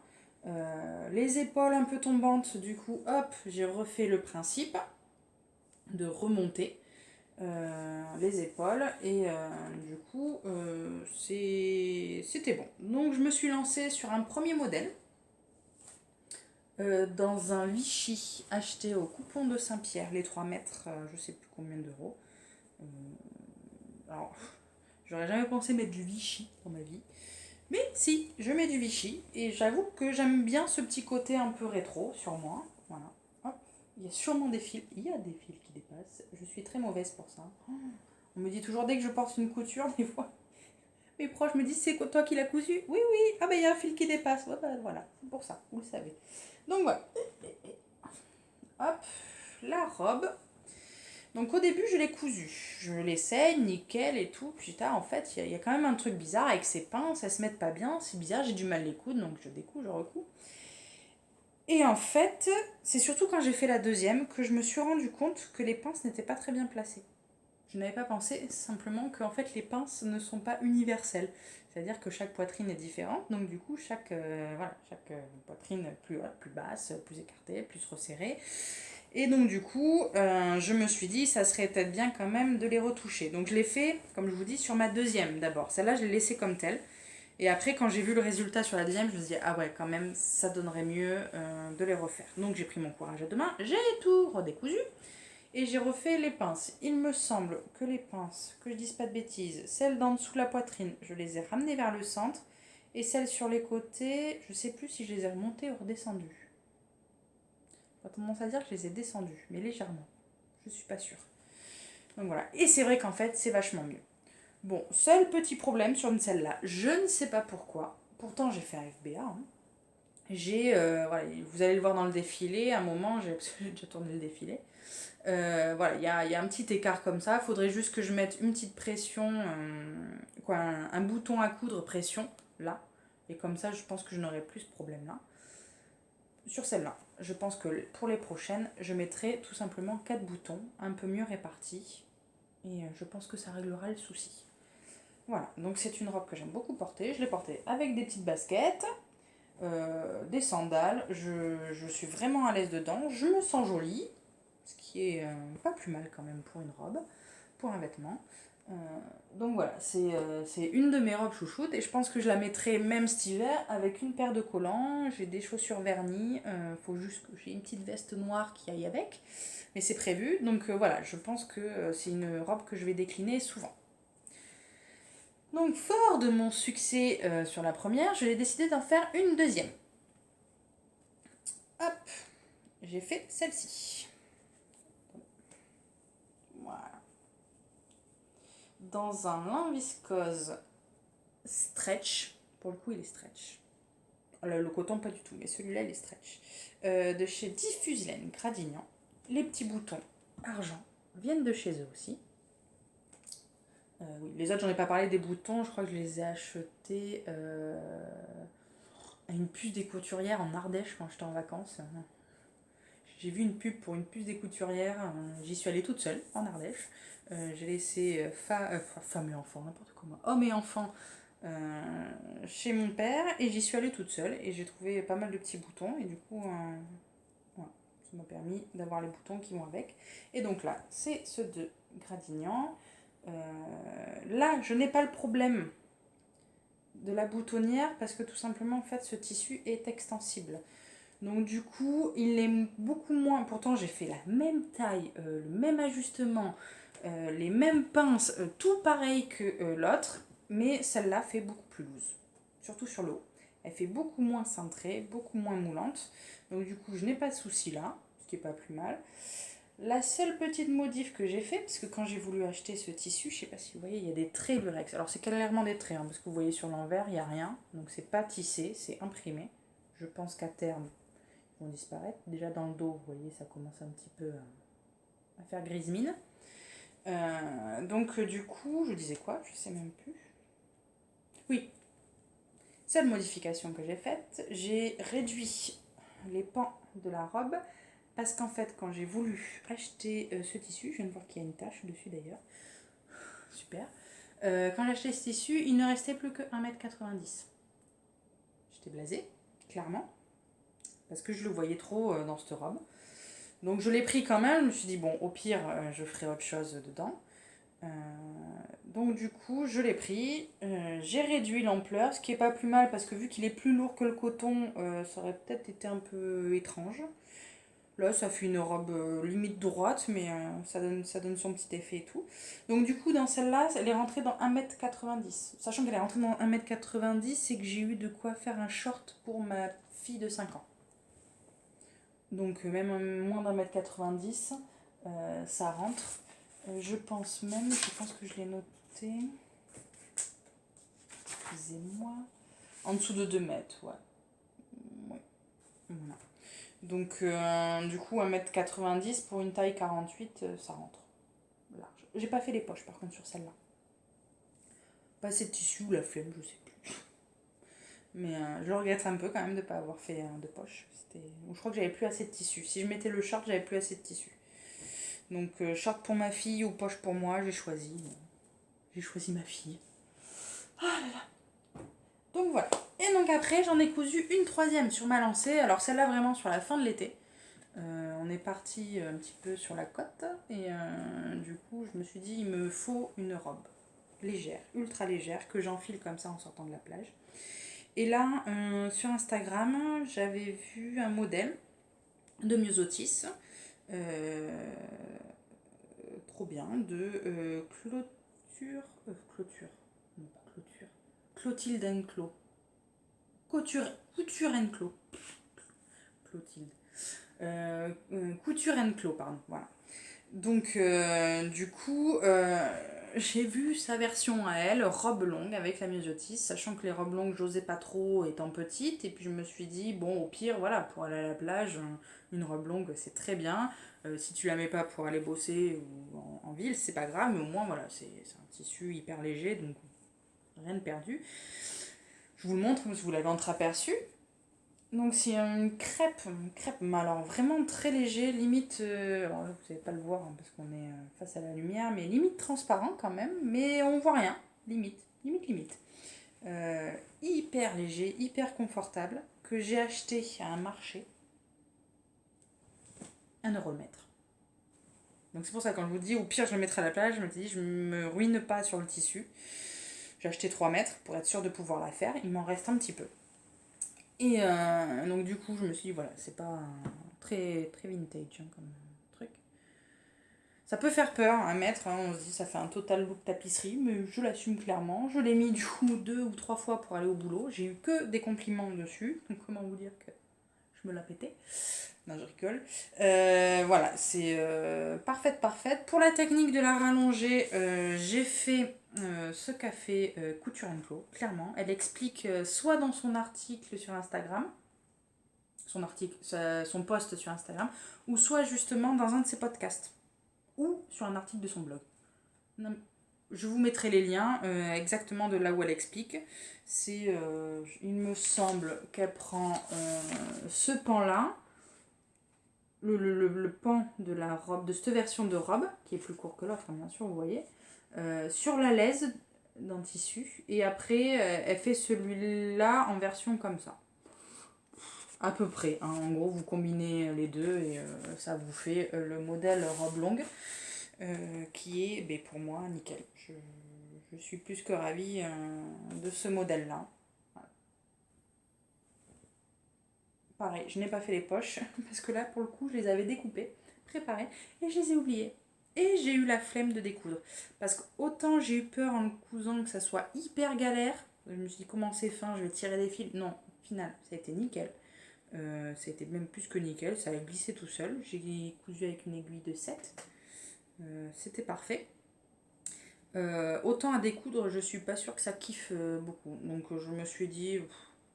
Les épaules un peu tombantes, du coup, hop, j'ai refait le principe de remonter les épaules et du coup, c'était bon. Donc je me suis lancée sur un premier modèle dans un Vichy acheté au coupon de Saint-Pierre, les 3 mètres, je sais plus combien d'euros. Alors... J'aurais jamais pensé mettre du Vichy dans ma vie. Mais si, je mets du Vichy et j'avoue que j'aime bien ce petit côté un peu rétro sur moi. Voilà. Hop. Il y a sûrement des fils. Il y a des fils qui dépassent. Je suis très mauvaise pour ça. On me dit toujours dès que je porte une couture, des fois, mes proches me disent c'est toi qui l'as cousu. Oui, oui. Ah ben il y a un fil qui dépasse. Ouais, ben, voilà, c'est pour ça, vous le savez. Donc voilà. Hop, la robe. Donc au début, je l'ai cousue. Je l'essaye, nickel et tout. Puis tard, en fait, il y a quand même un truc bizarre avec ces pinces, elles se mettent pas bien. C'est bizarre, j'ai du mal les coudre, donc je découds, je recouds. Et en fait, c'est surtout quand j'ai fait la deuxième que je me suis rendu compte que les pinces n'étaient pas très bien placées. Je n'avais pas pensé simplement que en fait, les pinces ne sont pas universelles. C'est-à-dire que chaque poitrine est différente, donc du coup, chaque poitrine plus basse, plus écartée, plus resserrée. Et donc du coup, je me suis dit, ça serait peut-être bien quand même de les retoucher. Donc je l'ai fait, comme je vous dis, sur ma deuxième d'abord. Celle-là, je l'ai laissée comme telle. Et après, quand j'ai vu le résultat sur la deuxième, je me suis dit, ah ouais, quand même, ça donnerait mieux de les refaire. Donc j'ai pris mon courage à deux mains, j'ai tout redécousu et j'ai refait les pinces. Il me semble que les pinces, que je dise pas de bêtises, celles d'en dessous de la poitrine, je les ai ramenées vers le centre. Et celles sur les côtés, je sais plus si je les ai remontées ou redescendues. On a tendance à dire que je les ai descendues, mais légèrement. Je suis pas sûre. Donc voilà. Et c'est vrai qu'en fait, c'est vachement mieux. Bon, seul petit problème sur une celle-là. Je ne sais pas pourquoi. Pourtant, j'ai fait un FBA. Hein. Voilà, vous allez le voir dans le défilé. À un moment, j'ai déjà tourné le défilé. Voilà, il y a un petit écart comme ça. Il faudrait juste que je mette une petite pression, un bouton à coudre pression, là. Et comme ça, je pense que je n'aurai plus ce problème-là. Sur celle-là, je pense que pour les prochaines, je mettrai tout simplement 4 boutons, un peu mieux répartis. Et je pense que ça réglera le souci. Voilà, donc c'est une robe que j'aime beaucoup porter. Je l'ai portée avec des petites baskets, des sandales. Je suis vraiment à l'aise dedans. Je me sens jolie, ce qui est pas plus mal quand même pour une robe, pour un vêtement. Euh, donc voilà, c'est une de mes robes chouchoutes et je pense que je la mettrai même cet hiver avec une paire de collants. J'ai des chaussures vernies, faut juste que j'ai une petite veste noire qui aille avec, mais c'est prévu. Donc voilà, je pense que c'est une robe que je vais décliner souvent. Donc fort de mon succès sur la première, je l'ai décidé d'en faire une deuxième. Hop, j'ai fait celle-ci. Voilà. Dans un lin viscose stretch. Pour le coup, il est stretch. Le coton, pas du tout, mais celui-là, il est stretch. De chez Diffuse Laine Gradignan. Les petits boutons argent viennent de chez eux aussi. Oui, les autres, j'en ai pas parlé des boutons. Je crois que je les ai achetés à une puce des couturières en Ardèche quand j'étais en vacances. J'ai vu une pub pour une puce des couturières. J'y suis allée toute seule en Ardèche. J'ai laissé femme et enfants, n'importe quoi, hommes et enfants chez mon père et j'y suis allée toute seule et j'ai trouvé pas mal de petits boutons et du coup voilà, ça m'a permis d'avoir les boutons qui vont avec. Et donc là, c'est ceux de Gradignan. Là, je n'ai pas le problème de la boutonnière parce que tout simplement en fait ce tissu est extensible. Donc du coup, il est beaucoup moins... Pourtant, j'ai fait la même taille, le même ajustement, les mêmes pinces, tout pareil que l'autre, mais celle-là fait beaucoup plus loose, surtout sur le haut. Elle fait beaucoup moins cintrée, beaucoup moins moulante. Donc du coup, je n'ai pas de souci là, ce qui est pas plus mal. La seule petite modif que j'ai fait, parce que quand j'ai voulu acheter ce tissu, je sais pas si vous voyez, il y a des traits lurex. Alors c'est clairement des traits, hein, parce que vous voyez sur l'envers, il n'y a rien. Donc c'est pas tissé, c'est imprimé. Je pense qu'à terme, ils vont disparaître. Déjà dans le dos, vous voyez, ça commence un petit peu à faire grise mine. Donc du coup, je disais quoi? Je sais même plus. Oui, seule modification que j'ai faite, j'ai réduit les pans de la robe parce qu'en fait, quand j'ai voulu acheter ce tissu, je viens de voir qu'il y a une tache dessus d'ailleurs, super. Quand j'ai acheté ce tissu, il ne restait plus que 1,90 m. J'étais blasée, clairement, parce que je le voyais trop dans cette robe. Donc je l'ai pris quand même, je me suis dit, bon, au pire, je ferai autre chose dedans. Donc du coup, je l'ai pris, j'ai réduit l'ampleur, ce qui est pas plus mal parce que vu qu'il est plus lourd que le coton, ça aurait peut-être été un peu étrange. Là, ça fait une robe limite droite, mais ça donne son petit effet et tout. Donc du coup, dans celle-là, elle est rentrée dans 1m90. Sachant qu'elle est rentrée dans 1m90, c'est que j'ai eu de quoi faire un short pour ma fille de 5 ans. Donc même moins d'1m90, ça rentre. Je pense que je l'ai noté. Excusez-moi. En dessous de 2 mètres, ouais. Ouais. Voilà. Donc, du coup, 1m90 pour une taille 48, ça rentre large. J'ai pas fait les poches, par contre, sur celle-là. Pas assez de tissu ou la flemme, je sais plus. Mais je regrette un peu quand même de ne pas avoir fait de poche. Je crois que j'avais plus assez de tissu. Si je mettais le short, j'avais plus assez de tissu. Donc, short pour ma fille ou poche pour moi, j'ai choisi. J'ai choisi ma fille. Ah là là. Donc voilà. Et donc après, j'en ai cousu une troisième sur ma lancée. Alors celle-là vraiment sur la fin de l'été. On est parti un petit peu sur la côte et du coup je me suis dit il me faut une robe légère, ultra légère, que j'enfile comme ça en sortant de la plage. Et là sur Instagram j'avais vu un modèle de Myosotis, trop bien, de Clotilde Clo. Couture Clo. Clotilde. Couture Clo, pardon, voilà. Donc, du coup, j'ai vu sa version à elle, robe longue avec la Myosotis, sachant que les robes longues, j'osais pas trop étant petite. Et puis, je me suis dit, bon, au pire, voilà, pour aller à la plage, une robe longue, c'est très bien. Si tu la mets pas pour aller bosser ou en ville, c'est pas grave, mais au moins, voilà, c'est un tissu hyper léger, donc rien de perdu. Je vous le montre, comme si vous l'avez entreaperçu. Donc c'est une crêpe, mais alors vraiment très léger, limite, alors là, vous savez pas le voir hein, parce qu'on est face à la lumière, mais limite transparent quand même, mais on voit rien, limite. Hyper léger, hyper confortable, que j'ai acheté à un marché, 1€ le mètre. Donc c'est pour ça que quand je vous dis au pire je le mettrai à la plage, je me dis je me ruine pas sur le tissu. J'ai acheté 3 mètres pour être sûre de pouvoir la faire, il m'en reste un petit peu. Et donc du coup je me suis dit voilà, c'est pas très, très vintage hein, comme truc. Ça peut faire peur, un mètre, hein, on se dit ça fait un total look tapisserie, mais je l'assume clairement. Je l'ai mis du coup 2 ou 3 fois pour aller au boulot. J'ai eu que des compliments dessus, donc comment vous dire que je me la pétais. Non, je rigole. Voilà, c'est parfaite. Pour la technique de la rallongée, j'ai fait ce qu'a fait Couture Co, clairement. Elle explique soit dans son article sur Instagram, son post sur Instagram, ou soit justement dans un de ses podcasts, ou sur un article de son blog. Non, je vous mettrai les liens exactement de là où elle explique. Il me semble qu'elle prend ce pan-là, le pan de la robe, de cette version de robe, qui est plus court que l'autre, bien sûr, vous voyez, sur la laise d'un tissu, et après, elle fait celui-là en version comme ça. À peu près, hein. En gros, vous combinez les deux et ça vous fait le modèle robe longue qui est, pour moi, nickel. Je suis plus que ravie de ce modèle-là. Voilà. Pareil, je n'ai pas fait les poches parce que là, pour le coup, je les avais découpées, préparées et je les ai oubliées. Et j'ai eu la flemme de découdre. Parce qu'autant j'ai eu peur en le cousant que ça soit hyper galère. Je me suis dit, comment c'est fin, je vais tirer des fils. Non, au final, ça a été nickel. Ça a été même plus que nickel, ça a glissé tout seul. J'ai cousu avec une aiguille de 7. C'était parfait. Autant à découdre, je suis pas sûre que ça kiffe beaucoup. Donc je me suis dit,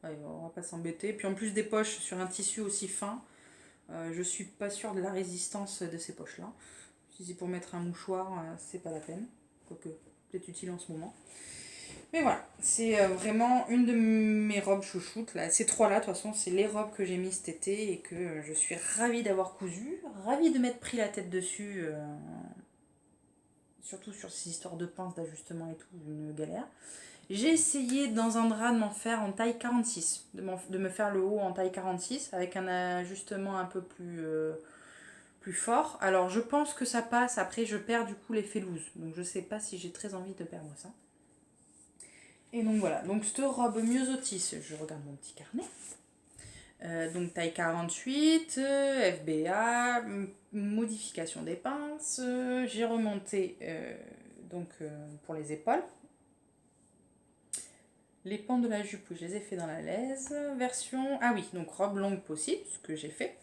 allez, on va pas s'embêter. Puis en plus des poches sur un tissu aussi fin, je suis pas sûre de la résistance de ces poches-là. Si c'est pour mettre un mouchoir, c'est pas la peine. Quoique, peut-être utile en ce moment. Mais voilà, c'est vraiment une de mes robes chouchoutes. Là. Ces trois-là, de toute façon, c'est les robes que j'ai mises cet été et que je suis ravie d'avoir cousu. Ravie de m'être pris la tête dessus. Surtout sur ces histoires de pinces, d'ajustement et tout, une galère. J'ai essayé dans un drap de m'en faire en taille 46. De me faire le haut en taille 46 avec un ajustement un peu plus fort. Alors je pense que ça passe. Après, je perds du coup l'effet loose. Donc je sais pas si j'ai très envie de perdre ça. Et donc voilà, donc cette robe Myosotis, je regarde mon petit carnet. Donc taille 48, FBA, modification des pinces. J'ai remonté pour les épaules. Les pans de la jupe, je les ai fait dans la laise. Version... Ah oui, donc robe longue possible, ce que j'ai fait.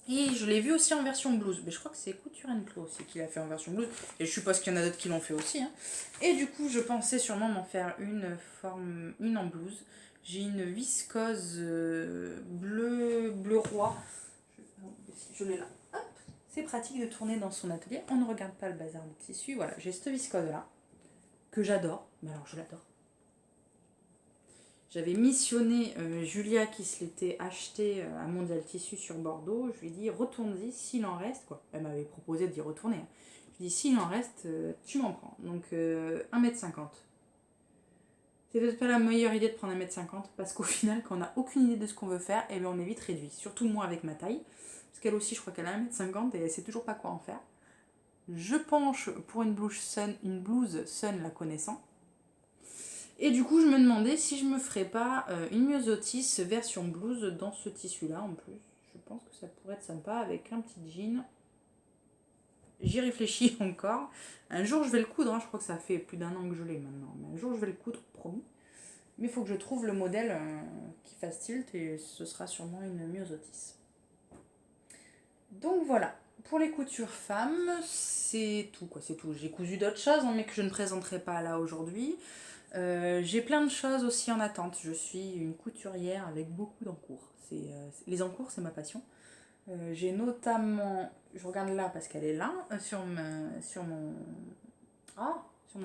Et je l'ai vu aussi en version blouse. Mais je crois que c'est Couture Clos aussi qui l'a fait en version blouse. Et je suppose qu'il y en a d'autres qui l'ont fait aussi. Hein. Et du coup, je pensais sûrement m'en faire une en blouse. J'ai une viscose bleu roi. Je l'ai là. Hop. C'est pratique de tourner dans son atelier. On ne regarde pas le bazar de tissu. Voilà, j'ai cette viscose là. Que j'adore. Mais alors, je l'adore. J'avais missionné Julia qui se l'était acheté à Mondial Tissu sur Bordeaux. Je lui ai dit retourne-y s'il en reste. Quoi. Elle m'avait proposé d'y retourner. Hein. Je lui ai dit s'il en reste, tu m'en prends. Donc 1,50 m. C'est peut-être pas la meilleure idée de prendre 1,50 m parce qu'au final, quand on n'a aucune idée de ce qu'on veut faire, eh bien, on est vite réduit. Surtout moi avec ma taille. Parce qu'elle aussi, je crois qu'elle a 1,50 m et elle sait toujours pas quoi en faire. Je penche pour une blouse Sun la connaissant. Et du coup, je me demandais si je me ferais pas une myosotis version blouse dans ce tissu-là en plus. Je pense que ça pourrait être sympa avec un petit jean. J'y réfléchis encore. Un jour, je vais le coudre. Hein. Je crois que ça fait plus d'1 an que je l'ai maintenant. Mais un jour, je vais le coudre, promis. Mais il faut que je trouve le modèle qui fasse tilt et ce sera sûrement une myosotis. Donc voilà. Pour les coutures femmes, c'est tout. C'est tout. J'ai cousu d'autres choses, hein, mais que je ne présenterai pas là aujourd'hui. J'ai plein de choses aussi en attente. Je suis une couturière avec beaucoup d'encours. Les encours, c'est ma passion. J'ai notamment, je regarde là parce qu'elle est là, sur mon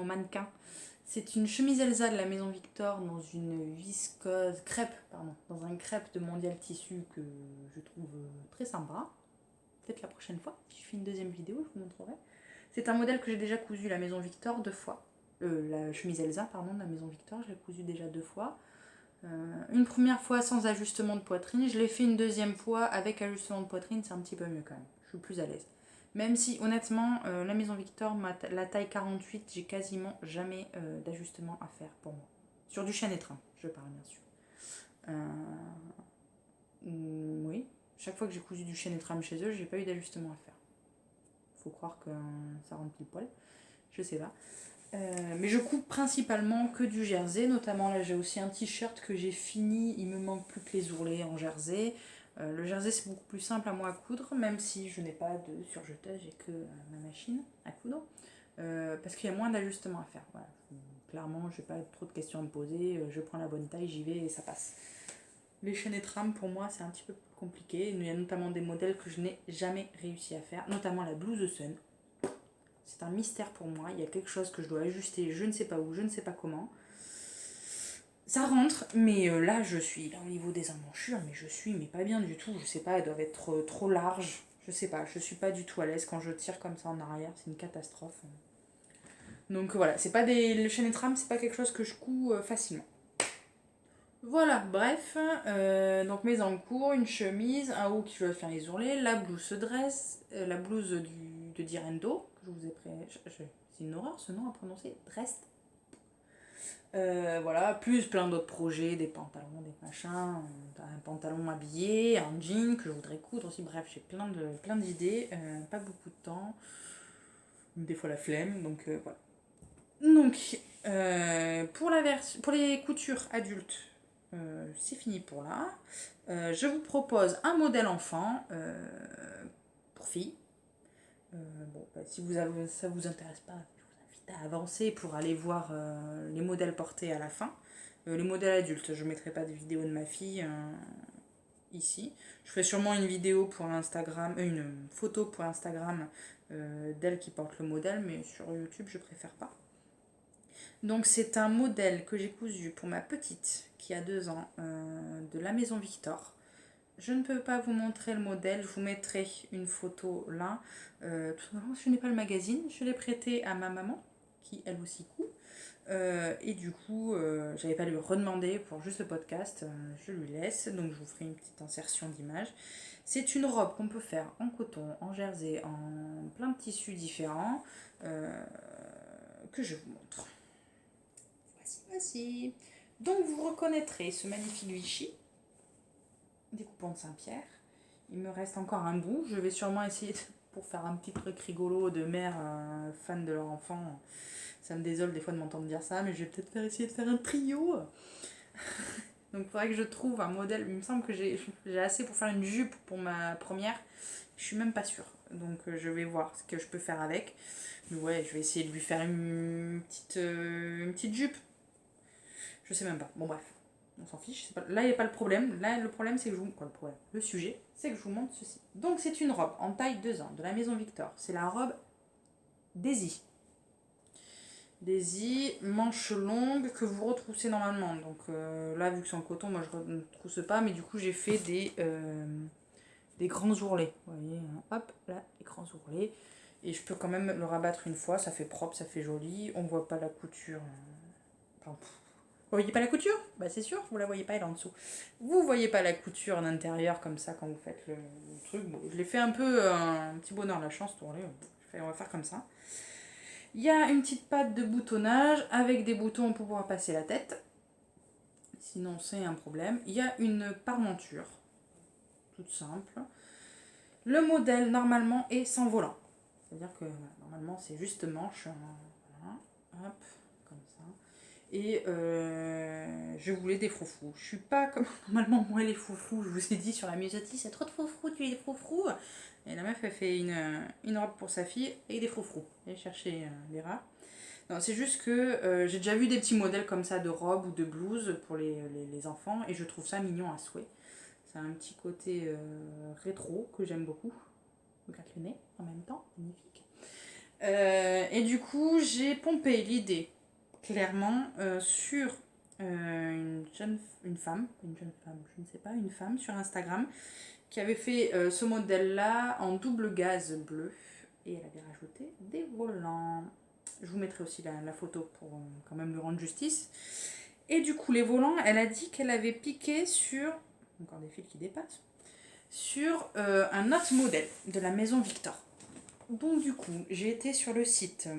mannequin. C'est une chemise Elsa de la Maison Victor dans une viscose crêpe, dans un crêpe de Mondial Tissu que je trouve très sympa. Peut-être la prochaine fois, si je fais une deuxième vidéo, je vous montrerai. C'est un modèle que j'ai déjà cousu la Maison Victor 2 fois. La chemise Elsa, de la Maison Victor, je l'ai cousue déjà 2 fois. Une première fois sans ajustement de poitrine, je l'ai fait une deuxième fois avec ajustement de poitrine, c'est un petit peu mieux quand même, je suis plus à l'aise. Même si honnêtement, la Maison Victor, la taille 48, j'ai quasiment jamais d'ajustement à faire pour moi. Sur du chêne et trame, je parle bien sûr. Oui, chaque fois que j'ai cousu du chêne et trame chez eux, j'ai pas eu d'ajustement à faire. Faut croire que ça rentre pile poil, je sais pas. Mais je coupe principalement que du jersey, notamment là j'ai aussi un t-shirt que j'ai fini, il me manque plus que les ourlets en jersey. Le jersey c'est beaucoup plus simple à moi à coudre, même si je n'ai pas de surjeteuse, j'ai que ma machine à coudre, parce qu'il y a moins d'ajustements à faire. Voilà. Clairement, je n'ai pas trop de questions à me poser, je prends la bonne taille, j'y vais et ça passe. Les chaînes et trames pour moi c'est un petit peu plus compliqué, il y a notamment des modèles que je n'ai jamais réussi à faire, notamment la blouse Sun. C'est un mystère pour moi, il y a quelque chose que je dois ajuster, je ne sais pas où, je ne sais pas comment. Ça rentre, mais là je suis là au niveau des emmanchures, mais pas bien du tout, je sais pas, elles doivent être trop larges, je sais pas, je suis pas du tout à l'aise quand je tire comme ça en arrière, c'est une catastrophe. Donc voilà, c'est pas le chaîne et trame, c'est pas quelque chose que je couds facilement. Voilà, bref, donc mes encours, une chemise, un haut qui doit faire les ourlets, la blouse dress, la blouse de Direndo, que je vous ai c'est une horreur ce nom à prononcer, Dress. Voilà, plus plein d'autres projets, des pantalons, des machins, un pantalon habillé, un jean que je voudrais coudre aussi, bref, j'ai plein d'idées, pas beaucoup de temps, des fois la flemme, donc voilà. Donc, pour les coutures adultes, c'est fini pour là. Je vous propose un modèle enfant pour filles. Si ça vous intéresse pas, je vous invite à avancer pour aller voir les modèles portés à la fin. Les modèles adultes, je ne mettrai pas de vidéo de ma fille ici. Je ferai sûrement une vidéo pour Instagram, une photo pour Instagram d'elle qui porte le modèle, mais sur YouTube, je préfère pas. Donc c'est un modèle que j'ai cousu pour ma petite qui a 2 ans de la Maison Victor. Je ne peux pas vous montrer le modèle, je vous mettrai une photo là. Tout simplement, je n'ai pas le magazine, je l'ai prêté à ma maman qui elle aussi coud. Et du coup, j'avais pas lui redemander pour juste le podcast, je lui laisse, donc je vous ferai une petite insertion d'image. C'est une robe qu'on peut faire en coton, en jersey, en plein de tissus différents que je vous montre. Voici. Donc vous reconnaîtrez ce magnifique Vichy. découpant de Saint-Pierre. Il me reste encore un bout. Je vais sûrement essayer, pour faire un petit truc rigolo de mère fan de leur enfant. Ça me désole des fois de m'entendre dire ça, mais je vais peut-être essayer de faire un trio. Donc il faudrait que je trouve un modèle. Il me semble que j'ai assez pour faire une jupe pour ma première. Je suis même pas sûre. Donc je vais voir ce que je peux faire avec. Mais ouais, je vais essayer de lui faire une petite jupe. Je sais même pas. Bon bref, on s'en fiche. Pas... Là, il n'y a pas le problème. Là, le problème, c'est que je vous... Quoi, le problème ? Le sujet, c'est que je vous montre ceci. Donc c'est une robe en taille 2 ans de la Maison Victor. C'est la robe Daisy. Daisy, manche longue que vous retroussez normalement. Donc là, vu que c'est en coton, moi je ne retrousse pas, mais du coup j'ai fait des grands ourlets. Vous voyez, hop, là, des grands ourlets. Et je peux quand même le rabattre une fois, ça fait propre, ça fait joli. On voit pas la couture. Enfin, vous voyez pas la couture ? Bah c'est sûr, vous la voyez pas, elle est en dessous. Vous voyez pas la couture en intérieur comme ça quand vous faites le truc. Bon, je l'ai fait un peu un petit bonheur la chance, tourner. On va faire comme ça. Il y a une petite patte de boutonnage avec des boutons pour pouvoir passer la tête. Sinon, c'est un problème. Il y a une parmenture, toute simple. Le modèle, normalement, est sans volant. C'est-à-dire que, normalement, c'est juste manche. Voilà, hop, comme ça. Et je voulais des froufrous. Je suis pas comme normalement, moi, les froufrous. Je vous ai dit sur la musette, c'est trop de froufrous, tu es des froufrous. Et la meuf, elle fait une robe pour sa fille et des froufrous. Elle chercher les rats. Non, c'est juste que j'ai déjà vu des petits modèles comme ça de robes ou de blouses pour les enfants et je trouve ça mignon à souhait. Ça a un petit côté rétro que j'aime beaucoup. Regarde le nez en même temps, magnifique. Et du coup, j'ai pompé l'idée clairement sur une femme, je ne sais pas, une femme sur Instagram qui avait fait ce modèle-là en double gaze bleu et elle avait rajouté des volants. Je vous mettrai aussi la photo pour quand même lui rendre justice. Et du coup, les volants, elle a dit qu'elle avait piqué sur, encore des fils qui dépassent, sur un autre modèle de la Maison Victor. Donc du coup, j'ai été sur le site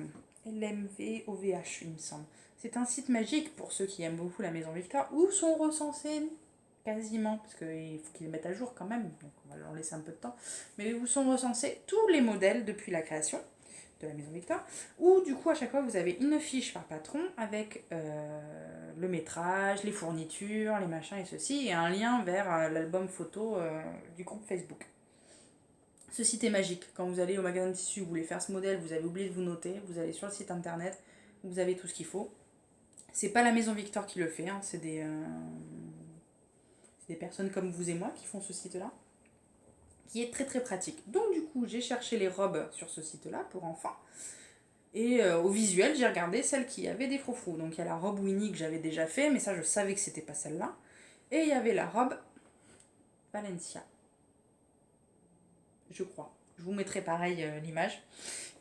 LMVOVH, il me semble. C'est un site magique pour ceux qui aiment beaucoup la Maison Victor, où sont recensés quasiment, parce qu'il faut qu'ils les mettent à jour quand même, donc on va leur laisser un peu de temps, mais où sont recensés tous les modèles depuis la création de la Maison Victor, où du coup à chaque fois vous avez une fiche par patron avec le métrage, les fournitures, les machins et ceci, et un lien vers l'album photo du groupe Facebook. Ce site est magique. Quand vous allez au magasin de tissus, vous voulez faire ce modèle, vous avez oublié de vous noter, vous allez sur le site internet, vous avez tout ce qu'il faut. C'est pas la Maison Victor qui le fait, hein, c'est des personnes comme vous et moi qui font ce site-là, qui est très très pratique. Donc du coup, j'ai cherché les robes sur ce site-là pour enfants. Et au visuel, j'ai regardé celle qui avait des froufrous. Donc il y a la robe Winnie que j'avais déjà fait, mais ça je savais que c'était pas celle-là. Et il y avait la robe Valencia. Je crois. Je vous mettrai pareil l'image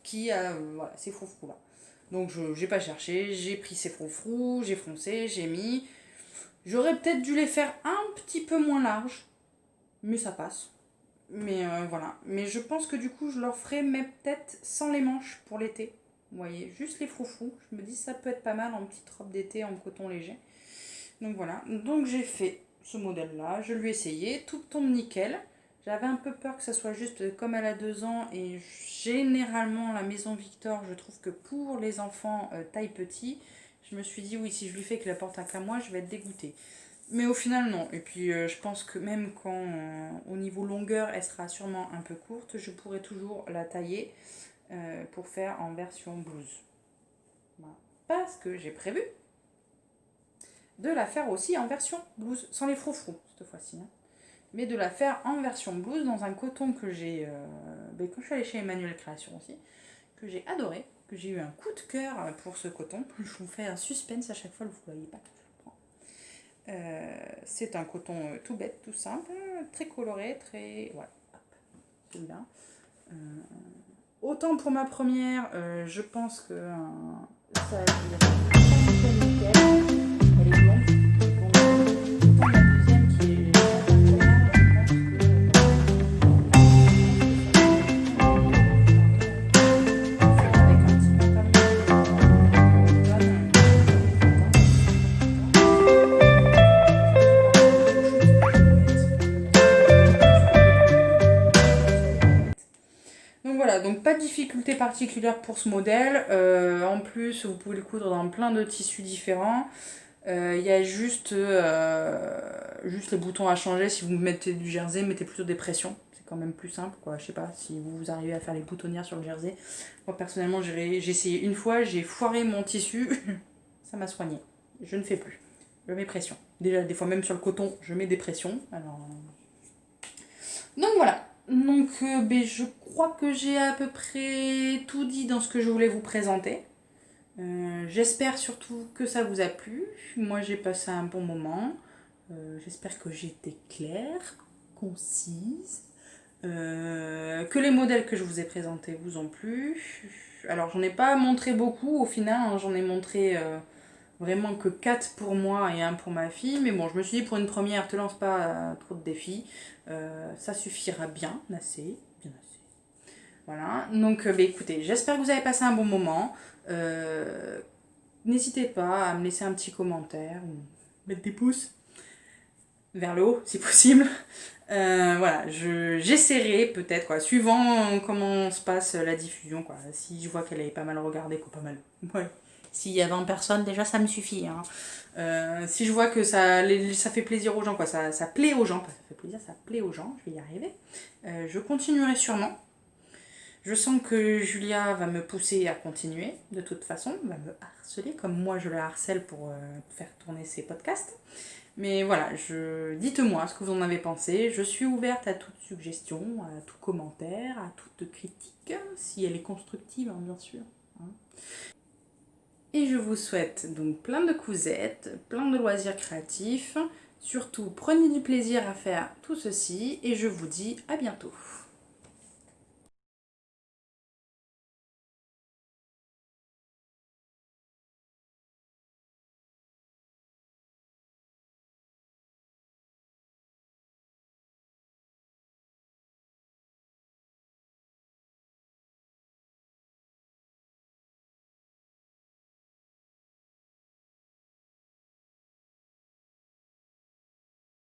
qui a voilà, ces froufrous-là. Donc j'ai pas cherché, j'ai pris ces froufrous, j'ai foncé, j'ai mis. J'aurais peut-être dû les faire un petit peu moins larges, mais ça passe. Mais voilà. Mais je pense que du coup, je leur ferai, mais peut-être sans les manches pour l'été. Vous voyez, juste les froufrous. Je me dis ça peut être pas mal en petite robe d'été en coton léger. Donc voilà. Donc j'ai fait ce modèle-là. Je lui ai essayé. Tout tombe nickel. J'avais un peu peur que ça soit juste comme elle a 2 ans. Et généralement, la Maison Victor, je trouve que pour les enfants taille petit, je me suis dit oui, si je lui fais que la porte à moi, je vais être dégoûtée. Mais au final, non. Et puis, je pense que même quand, au niveau longueur, elle sera sûrement un peu courte, je pourrai toujours la tailler pour faire en version blouse. Voilà. Parce que j'ai prévu de la faire aussi en version blouse, sans les froufrous, cette fois-ci. Hein. Mais de la faire en version blouse dans un coton que j'ai, quand je suis allée chez Emmanuel Création aussi, que j'ai adoré, que j'ai eu un coup de cœur pour ce coton. Je vous fais un suspense à chaque fois, vous ne voyez pas. C'est un coton tout bête, tout simple, très coloré, très... Voilà, hop, celui-là. Autant pour ma première, je pense que ça fonctionne nickel. Elle est blonde. Donc, autant la deuxième qui est de difficulté particulière pour ce modèle. En plus, vous pouvez le coudre dans plein de tissus différents. Il y a juste les boutons à changer. Si vous mettez du jersey, mettez plutôt des pressions. C'est quand même plus simple, quoi. Je sais pas si vous arrivez à faire les boutonnières sur le jersey. Moi, personnellement, j'ai essayé une fois, j'ai foiré mon tissu. Ça m'a soigné. Je ne fais plus. Je mets pression. Déjà, des fois, même sur le coton, je mets des pressions. Alors... Donc voilà. Donc, je crois que j'ai à peu près tout dit dans ce que je voulais vous présenter. J'espère surtout que ça vous a plu. Moi, j'ai passé un bon moment. J'espère que j'ai été claire, concise. Que les modèles que je vous ai présentés vous ont plu. Alors, j'en ai pas montré beaucoup au final. Hein, j'en ai montré vraiment que 4 pour moi et 1 pour ma fille. Mais bon, je me suis dit, pour une première, te lance pas trop de défis. Ça suffira bien assez. Voilà, donc écoutez, j'espère que vous avez passé un bon moment. N'hésitez pas à me laisser un petit commentaire ou mettre des pouces vers le haut si possible. Voilà, j'essaierai peut-être, quoi, suivant comment se passe la diffusion, quoi. Si je vois qu'elle est pas mal regardée, quoi, pas mal. Ouais. S'il y a 20 personnes, déjà ça me suffit. Hein. Si je vois que ça fait plaisir aux gens, quoi, ça plaît aux gens, pas ça fait plaisir, ça plaît aux gens, je vais y arriver. Je continuerai sûrement. Je sens que Julia va me pousser à continuer, de toute façon, va me harceler, comme moi je la harcèle pour faire tourner ses podcasts. Mais voilà, dites-moi ce que vous en avez pensé. Je suis ouverte à toute suggestion, à tout commentaire, à toute critique, si elle est constructive, hein, bien sûr. Hein. Et je vous souhaite donc plein de cousettes, plein de loisirs créatifs. Surtout, prenez du plaisir à faire tout ceci et je vous dis à bientôt.